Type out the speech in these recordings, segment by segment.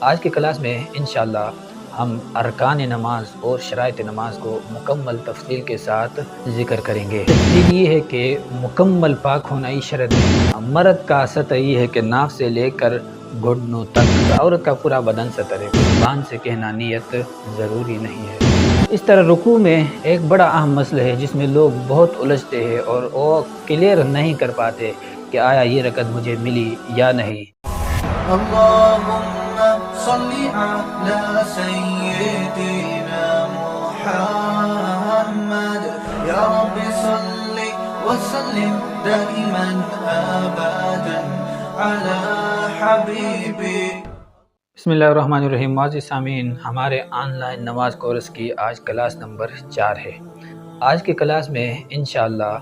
آج کی کلاس میں انشاءاللہ ہم ارکان نماز اور شرائط نماز کو مکمل تفصیل کے ساتھ ذکر کریں گے۔ تفصیل یہ ہے کہ مکمل پاک ہونا ہی شرط ہے۔ مرد کا سطر یہ ہے کہ ناف سے لے کر گھٹنوں تک، عورت کا پورا بدن سطر ہے۔ زبان سے کہنا نیت ضروری نہیں ہے۔ اس طرح رکوع میں ایک بڑا اہم مسئلہ ہے جس میں لوگ بہت الجھتے ہیں اور وہ کلیئر نہیں کر پاتے کہ آیا یہ رکعت مجھے ملی یا نہیں۔ صل على سيدنا محمد يا رب صل وسلم دائما ابدا على حبيبي۔ بسم اللہ الرحمن الرحیم۔ معزز سامعین، ہمارے آن لائن نماز کورس کی آج کلاس نمبر 4 ہے۔ آج کی کلاس میں انشاءاللہ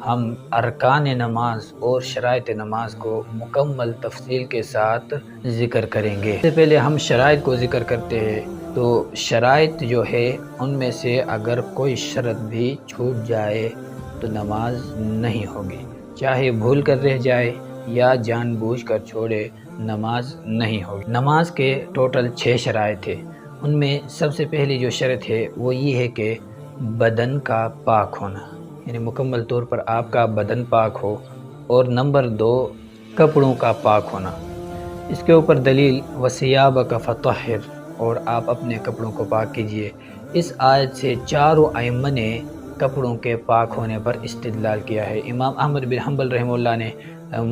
ہم ارکان نماز اور شرائط نماز کو مکمل تفصیل کے ساتھ ذکر کریں گے۔ اس سے پہلے ہم شرائط کو ذکر کرتے ہیں تو شرائط جو ہے ان میں سے اگر کوئی شرط بھی چھوٹ جائے تو نماز نہیں ہوگی، چاہے بھول کر رہ جائے یا جان بوجھ کر چھوڑے، نماز نہیں ہوگی۔ نماز کے ٹوٹل 6 شرائط ہیں۔ ان میں سب سے پہلی جو شرط ہے وہ یہ ہے کہ بدن کا پاک ہونا، یعنی مکمل طور پر آپ کا بدن پاک ہو، اور نمبر 2 کپڑوں کا پاک ہونا۔ اس کے اوپر دلیل وَثِيَابَكَ فَطَهِّرْ، اور آپ اپنے کپڑوں کو پاک کیجئے۔ اس آیت سے چاروں ائمہ نے کپڑوں کے پاک ہونے پر استدلال کیا ہے۔ امام احمد بن حنبل رحمہ اللہ نے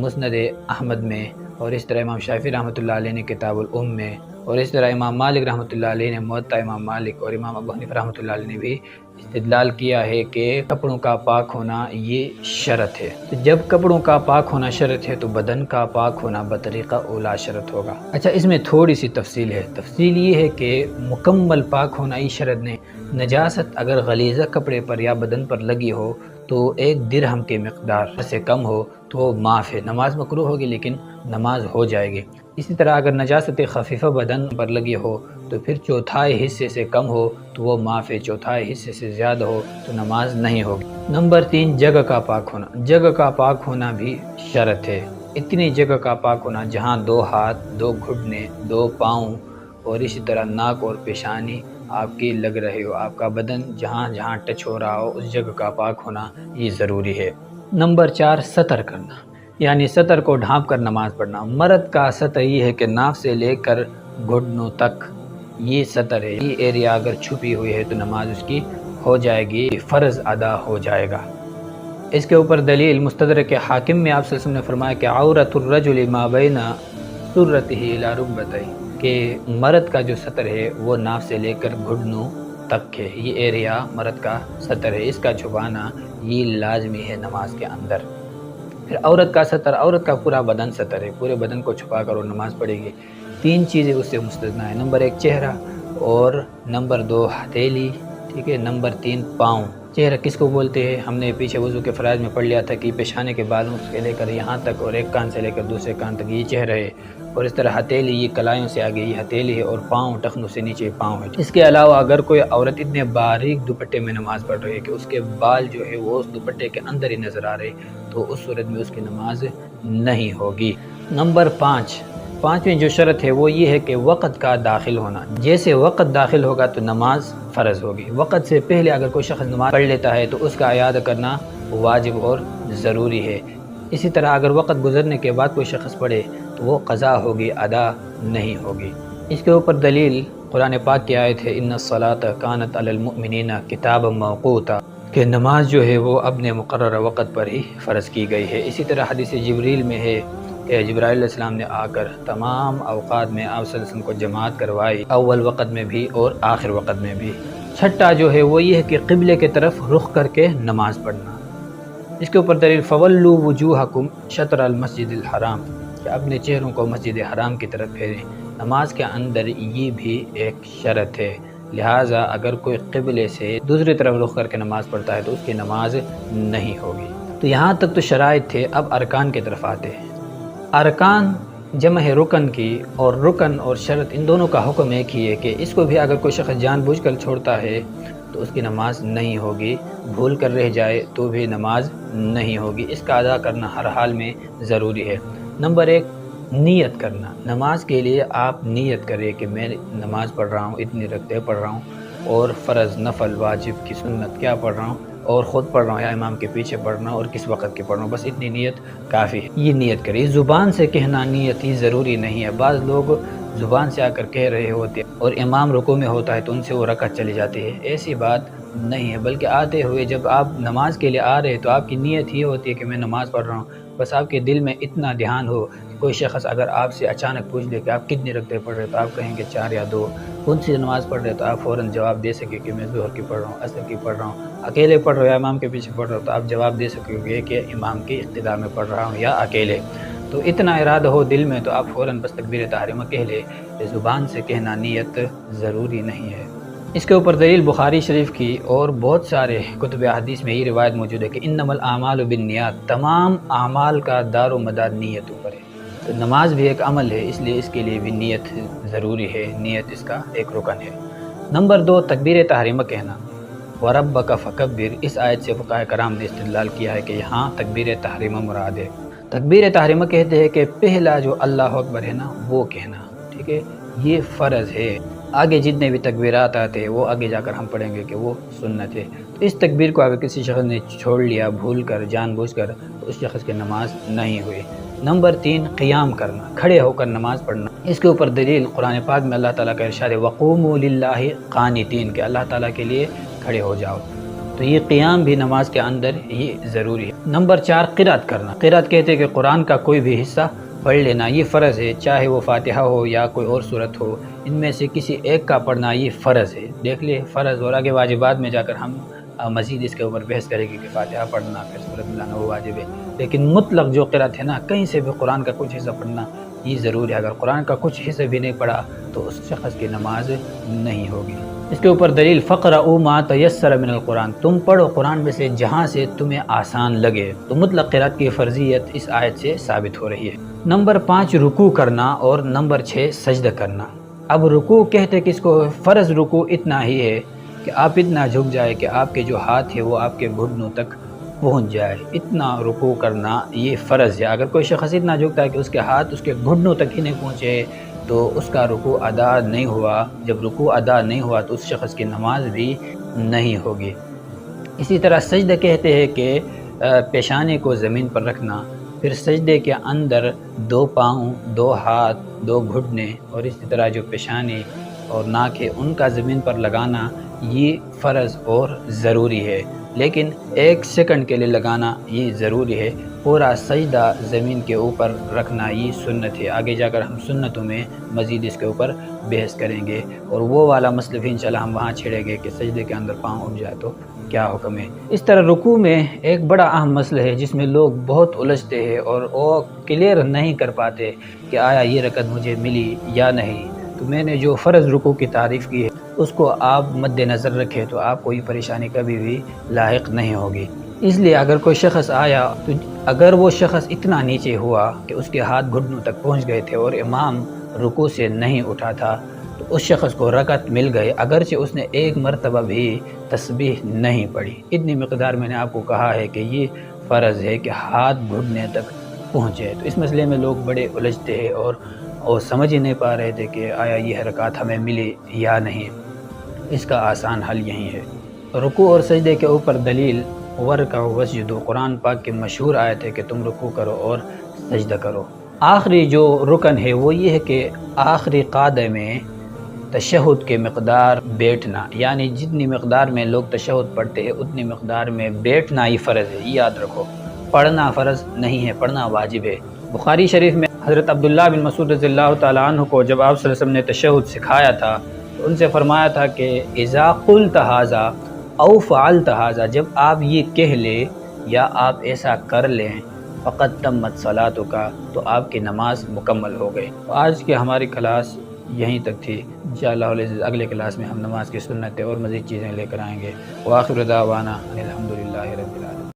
مسند احمد میں، اور اس طرح امام شافعی رحمۃ اللہ علیہ نے کتاب الام میں، اور اس طرح امام مالک رحمۃ اللہ علیہ نے موطا امام مالک، اور امام ابو حنیفہ رحمۃ اللہ علیہ نے بھی استدلال کیا ہے کہ کپڑوں کا پاک ہونا یہ شرط ہے۔ تو جب کپڑوں کا پاک ہونا شرط ہے تو بدن کا پاک ہونا بطریقہ اولا شرط ہوگا۔ اچھا، اس میں تھوڑی سی تفصیل ہے۔ تفصیل یہ ہے کہ مکمل پاک ہونا ہی شرط نہیں۔ نجاست اگر غلیظہ کپڑے پر یا بدن پر لگی ہو تو 1 درہم کے مقدار سے کم ہو تو معاف ہے، نماز مکروہ ہوگی لیکن نماز ہو جائے گی۔ اسی طرح اگر نجاست خفیفہ بدن پر لگی ہو تو پھر 1/4 حصے سے کم ہو تو وہ معاف ہے، 1/4 حصے سے زیادہ ہو تو نماز نہیں ہوگی۔ نمبر 3 جگہ کا پاک ہونا۔ جگہ کا پاک ہونا بھی شرط ہے۔ اتنی جگہ کا پاک ہونا جہاں 2 ہاتھ، 2 گھٹنے، 2 پاؤں، اور اسی طرح ناک اور پیشانی آپ کی لگ رہے ہو، آپ کا بدن جہاں جہاں ٹچ ہو رہا ہو اس جگہ کا پاک ہونا یہ ضروری ہے۔ نمبر 4 سطر کرنا، یعنی سطر کو ڈھانپ کر نماز پڑھنا۔ مرد کا سطر یہ ہے کہ ناف سے لے کر گھٹنوں تک یہ سطر ہے۔ یہ ایریا اگر چھپی ہوئی ہے تو نماز اس کی ہو جائے گی، فرض ادا ہو جائے گا۔ اس کے اوپر دلیل مستدرک حاکم میں آپ صلی اللہ علیہ وسلم نے فرمایا کہ عورت الرجل ما بین سرتہ الی رکبتیہ، کہ مرد کا جو سطر ہے وہ ناف سے لے کر گھٹنوں تک ہے، یہ ایریا مرد کا سطر ہے، اس کا چھپانا یہ لازمی ہے نماز کے اندر۔ پھر عورت کا سطر، عورت کا پورا بدن سطر ہے، پورے بدن کو چھپا کر وہ نماز پڑھے گی۔ 3 چیزیں اس سے مستثنیٰ ہیں، نمبر 1 چہرہ، اور نمبر 2 ہتھیلی، ٹھیک ہے، نمبر 3 پاؤں۔ چہرہ کس کو بولتے ہیں؟ ہم نے پیچھے وضو کے فرائض میں پڑھ لیا تھا کہ پیشانے کے بالوں سے لے کر یہاں تک، اور ایک کان سے لے کر دوسرے کان تک یہ چہرہ ہے، اور اس طرح ہتھیلی یہ کلائیوں سے آگے یہ ہتھیلی ہے، اور پاؤں ٹخنوں سے نیچے پاؤں ہے۔ اس کے علاوہ اگر کوئی عورت اتنے باریک دوپٹے میں نماز پڑھ رہی ہے کہ اس کے بال جو ہے وہ اس دوپٹے کے اندر ہی نظر آ رہے تو اس صورت میں اس کی نماز نہیں ہوگی۔ نمبر 5، جو شرط ہے وہ یہ ہے کہ وقت کا داخل ہونا۔ جیسے وقت داخل ہوگا تو نماز فرض ہوگی۔ وقت سے پہلے اگر کوئی شخص نماز پڑھ لیتا ہے تو اس کا اعادہ کرنا واجب اور ضروری ہے۔ اسی طرح اگر وقت گزرنے کے بعد کوئی شخص پڑھے تو وہ قضا ہوگی، ادا نہیں ہوگی۔ اس کے اوپر دلیل قرآن پاک کی آیت ہے ان الصلاۃ کانت علی المؤمنین کتابا موقوتا، کہ نماز جو ہے وہ اپنے مقررہ وقت پر ہی فرض کی گئی ہے۔ اسی طرح حدیث جبریل میں ہے کہ جبرائیل علیہ السلام نے آ کر تمام اوقات میں آپ صلی اللہ علیہ وسلم کو جماعت کروائی، اول وقت میں بھی اور آخر وقت میں بھی۔ 6 جو ہے وہ یہ ہے کہ قبلے کی طرف رخ کر کے نماز پڑھنا۔ اس کے اوپر دلیل فولوا وجوہکم شطر المسجد الحرام، کہ اپنے چہروں کو مسجد حرام کی طرف پھیریں۔ نماز کے اندر یہ بھی ایک شرط ہے، لہٰذا اگر کوئی قبلے سے دوسری طرف رخ کر کے نماز پڑھتا ہے تو اس کی نماز نہیں ہوگی۔ تو یہاں تک تو شرائط تھے، اب ارکان کی طرف آتے ہیں۔ ارکان جمع ہے رکن کی، اور رکن اور شرط ان دونوں کا حکم ایک ہی ہے کہ اس کو بھی اگر کوئی شخص جان بوجھ کر چھوڑتا ہے تو اس کی نماز نہیں ہوگی، بھول کر رہ جائے تو بھی نماز نہیں ہوگی، اس کا ادا کرنا ہر حال میں ضروری ہے۔ نمبر 1 نیت کرنا، نماز کے لیے آپ نیت کریں کہ میں نماز پڑھ رہا ہوں، اتنی رکعتیں پڑھ رہا ہوں، اور فرض، نفل، واجب کی سنت کیا پڑھ رہا ہوں، اور خود پڑھ رہا ہوں یا امام کے پیچھے پڑھ رہا ہوں، اور کس وقت کی پڑھ رہا ہوں، بس اتنی نیت کافی ہے۔ یہ نیت کریں، زبان سے کہنا نیت ہی ضروری نہیں ہے۔ بعض لوگ زبان سے آ کر کہہ رہے ہوتے ہیں اور امام رکوع میں ہوتا ہے تو ان سے وہ رکعت چلی جاتی ہے، ایسی بات نہیں ہے، بلکہ آتے ہوئے جب آپ نماز کے لیے آ رہے تو آپ کی نیت یہ ہوتی ہے کہ میں نماز پڑھ رہا ہوں، بس آپ کے دل میں اتنا دھیان ہو کہ کوئی شخص اگر آپ سے اچانک پوچھ لے کہ آپ کتنی رکعتیں پڑھ رہے تو آپ کہیں کہ 4 یا 2، کون سی نماز پڑھ رہے تو آپ فوراً جواب دے سکیں کہ میں ظہر کی پڑھ رہا ہوں، عصر کی پڑھ رہا ہوں، اکیلے پڑھ رہا ہوں یا امام کے پیچھے پڑھ رہا ہوں تو آپ جواب دے سکیں گے کہ امام کی اقتداء میں پڑھ رہا ہوں یا اکیلے۔ تو اتنا ارادہ ہو دل میں تو آپ فوراً بس تکبیر تحریمہ کہہ لے، زبان سے کہنا نیت ضروری نہیں ہے۔ اس کے اوپر دلیل بخاری شریف کی اور بہت سارے کتب حدیث میں یہ روایت موجود ہے کہ انما الاعمال بالنیات، تمام اعمال کا دار و مدار نیت اوپر ہے۔ تو نماز بھی ایک عمل ہے، اس لیے اس کے لیے بھی نیت ضروری ہے، نیت اس کا ایک رکن ہے۔ نمبر 2، تکبیر تحریمہ کہنا، وَرَبَّكَ فَكَبِّرْ، اس آیت سے فقہاء کرام نے استدلال کیا ہے کہ یہاں تکبیر تحریمہ مراد ہے۔ تکبیر تحریمہ کہتے ہیں کہ پہلا جو اللہ اکبر ہے نا وہ کہنا، ٹھیک ہے، یہ فرض ہے۔ آگے جتنے بھی تکبیرات آتے ہیں وہ آگے جا کر ہم پڑھیں گے کہ وہ سنت ہے۔ تو اس تکبیر کو اگر کسی شخص نے چھوڑ لیا بھول کر، جان بوجھ کر، تو اس شخص کی نماز نہیں ہوئی۔ نمبر 3، قیام کرنا، کھڑے ہو کر نماز پڑھنا۔ اس کے اوپر دلیل قرآن پاک میں اللہ تعالیٰ کا ارشاد ہے وَقُومُوا لِلَّهِ قَانِتِينَ، کہ اللہ تعالیٰ کے لیے کھڑے ہو جاؤ۔ تو یہ قیام بھی نماز کے اندر یہ ضروری ہے۔ نمبر 4، قرات کرنا، قرات کہتے ہیں کہ قرآن کا کوئی بھی حصہ پڑھ لینا، یہ فرض ہے، چاہے وہ فاتحہ ہو یا کوئی اور صورت ہو، ان میں سے کسی ایک کا پڑھنا یہ فرض ہے۔ دیکھ لیں فرض، اور آگے واجبات میں جا کر ہم مزید اس کے اوپر بحث کریں گے کہ فاتحہ پڑھنا پھر صورت ملانا وہ واجب ہے، لیکن مطلق جو قرات ہے نا، کہیں سے بھی قرآن کا کچھ حصہ پڑھنا یہ ضروری ہے۔ اگر قرآن کا کچھ حصہ بھی نہیں پڑھا تو اس شخص کی نماز نہیں ہوگی۔ اس کے اوپر دلیل فَقْرَؤْا مَا تَيَسَّرَ مِنَ الْقُرْآنِ، تم پڑھو قرآن میں سے جہاں سے تمہیں آسان لگے۔ تو مطلق قرات کی فرضیت اس آیت سے ثابت ہو رہی ہے۔ نمبر 5، رکوع کرنا، اور نمبر 6، سجدہ کرنا۔ اب رکوع کہتے کہ اس کو فرض رکوع اتنا ہی ہے کہ آپ اتنا جھک جائے کہ آپ کے جو ہاتھ ہے وہ آپ کے گھٹنوں تک پہنچ جائے، اتنا رکوع کرنا یہ فرض ہے۔ اگر کوئی شخص اتنا جھکتا ہے کہ اس کے ہاتھ اس کے گھٹنوں تک ہی نہیں پہنچے تو اس کا رکوع ادا نہیں ہوا۔ جب رکوع ادا نہیں ہوا تو اس شخص کی نماز بھی نہیں ہوگی۔ اسی طرح سجدہ کہتے ہیں کہ پیشانے کو زمین پر رکھنا، پھر سجدے کے اندر 2 پاؤں، 2 ہاتھ، 2 گھٹنے، اور اسی طرح جو پیشانی اور ناک ہے ان کا زمین پر لگانا یہ فرض اور ضروری ہے، لیکن 1 سیکنڈ کے لیے لگانا یہ ضروری ہے۔ پورا سجدہ زمین کے اوپر رکھنا یہ سنت ہے۔ آگے جا کر ہم سنتوں میں مزید اس کے اوپر بحث کریں گے، اور وہ والا مسئلہ بھی انشاءاللہ ہم وہاں چھیڑیں گے کہ سجدے کے اندر پاؤں اٹھ جائے تو کیا حکم ہے۔ اس طرح رکوع میں ایک بڑا اہم مسئلہ ہے جس میں لوگ بہت الجھتے ہیں اور وہ کلیئر نہیں کر پاتے کہ آیا یہ رکعت مجھے ملی یا نہیں۔ تو میں نے جو فرض رکوع کی تعریف کی ہے اس کو آپ مد نظر رکھیں تو آپ کو یہ پریشانی کبھی بھی لاحق نہیں ہوگی۔ اس لیے اگر کوئی شخص آیا تو اگر وہ شخص اتنا نیچے ہوا کہ اس کے ہاتھ گھٹنوں تک پہنچ گئے تھے اور امام رکوع سے نہیں اٹھا تھا تو اس شخص کو رکعت مل گئی، اگرچہ اس نے 1 مرتبہ بھی تسبیح نہیں پڑھی۔ اتنی مقدار میں نے آپ کو کہا ہے کہ یہ فرض ہے کہ ہاتھ گھٹنے تک پہنچے۔ تو اس مسئلے میں لوگ بڑے الجھتے ہیں اور سمجھ ہی نہیں پا رہے تھے کہ آیا یہ رکعت ہمیں ملی یا نہیں۔ اس کا آسان حل یہی ہے۔ رکوع اور سجدے کے اوپر دلیل وَارْكَعُوا وَاسْجُدُوا، قرآن پاک کی مشہور آیت ہے کہ تم رکوع کرو اور سجدہ کرو۔ آخری جو رکن ہے وہ یہ ہے کہ آخری قعدے میں تشہد کے مقدار بیٹھنا، یعنی جتنی مقدار میں لوگ تشہد پڑھتے ہیں اتنی مقدار میں بیٹھنا ہی فرض ہے، یہ یاد رکھو۔ پڑھنا فرض نہیں ہے، پڑھنا واجب ہے۔ بخاری شریف میں حضرت عبداللہ بن مسعود رضی اللہ تعالیٰ عنہ کو جب آپ صلی اللہ علیہ وسلم نے تشہد سکھایا تھا تو ان سے فرمایا تھا کہ اذا قلت ھذا او فعلت ھذا، جب آپ یہ کہہ لیں یا آپ ایسا کر لیں فقط تمت صلاتک، تو آپ کی نماز مکمل ہو گئی۔ آج کی ہماری کلاس یہیں تک تھی، انشاءاللہ اگلے کلاس میں ہم نماز کی سنتیں اور مزید چیزیں لے کر آئیں گے۔ وآخر دعوانا الحمدللہ۔